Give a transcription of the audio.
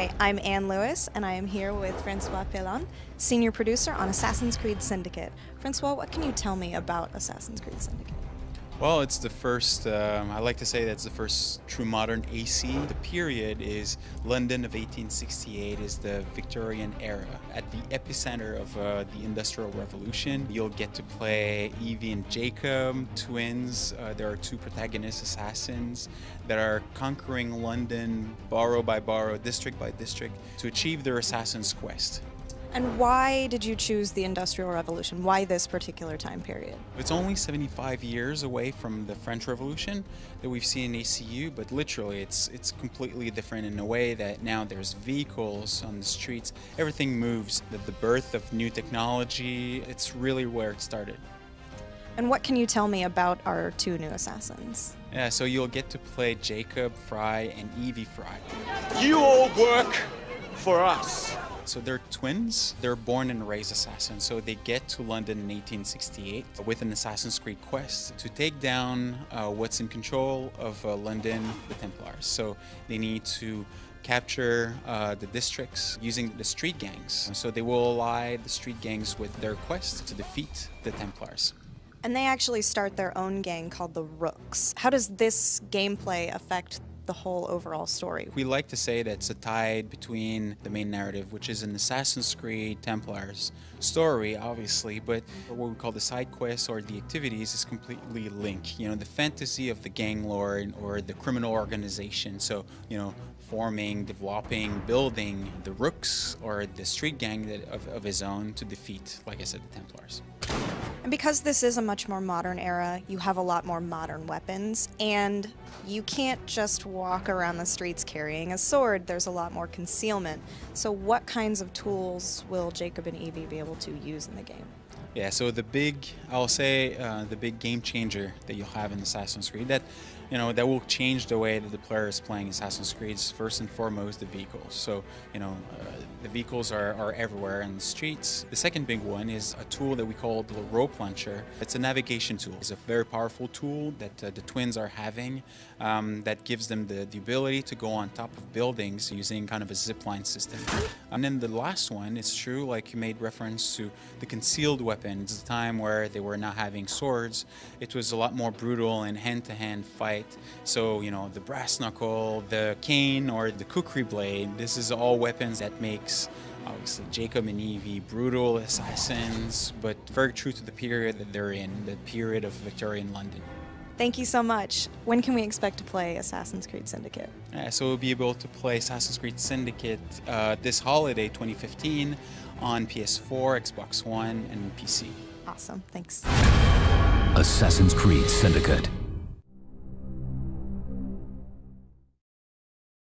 Hi, I'm Anne Lewis, and I am here with Francois Pellan, senior producer on Assassin's Creed Syndicate. Francois, what can you tell me about Assassin's Creed Syndicate? Well, it's the first, I like to say that's the first true modern AC. The period is London of 1868 is the Victorian era. At the epicenter of the Industrial Revolution, you'll get to play Evie and Jacob, twins. There are two protagonist assassins that are conquering London borough by borough, district by district, to achieve their assassin's quest. And why did you choose the Industrial Revolution? Why this particular time period? It's only 75 years away from the French Revolution that we've seen in ACU, but literally it's completely different in a way that now there's vehicles on the streets, everything moves. The birth of new technology, it's really where it started. And what can you tell me about our two new assassins? Yeah, so you'll get to play Jacob Fry and Evie Fry. You all work for us. So they're twins. They're born and raised assassins. So they get to London in 1868 with an Assassin's Creed quest to take down what's in control of London, the Templars. So they need to capture the districts using the street gangs. So they will ally the street gangs with their quest to defeat the Templars. And they actually start their own gang called the Rooks. How does this gameplay affect the whole overall story? We like to say that it's a tie between the main narrative, which is an Assassin's Creed Templars story, obviously, but what we call the side quests or the activities is completely linked. You know, the fantasy of the gang lord or the criminal organization. So, you know, forming, developing, building the Rooks or the street gang of his own to defeat, like I said, the Templars. And because this is a much more modern era, you have a lot more modern weapons, and you can't just walk around the streets carrying a sword. There's a lot more concealment. So what kinds of tools will Jacob and Evie be able to use in the game? Yeah, so the big game changer that you'll have in Assassin's Creed that will change the way that the player is playing Assassin's Creed is first and foremost the vehicles. So, the vehicles are everywhere in the streets. The second big one is a tool that we call the rope launcher. It's a navigation tool. It's a very powerful tool that the twins are having that gives them the ability to go on top of buildings using kind of a zipline system. And then the last one is true, like you made reference to the concealed weapons, the time where they were not having swords. It was a lot more brutal and hand-to-hand fight. So, the brass knuckle, the cane, or the kukri blade, this is all weapons that makes, obviously, Jacob and Evie brutal assassins, but very true to the period that they're in, the period of Victorian London. Thank you so much. When can we expect to play Assassin's Creed Syndicate? So we'll be able to play Assassin's Creed Syndicate this holiday, 2015, on PS4, Xbox One, and PC. Awesome. Thanks. Assassin's Creed Syndicate.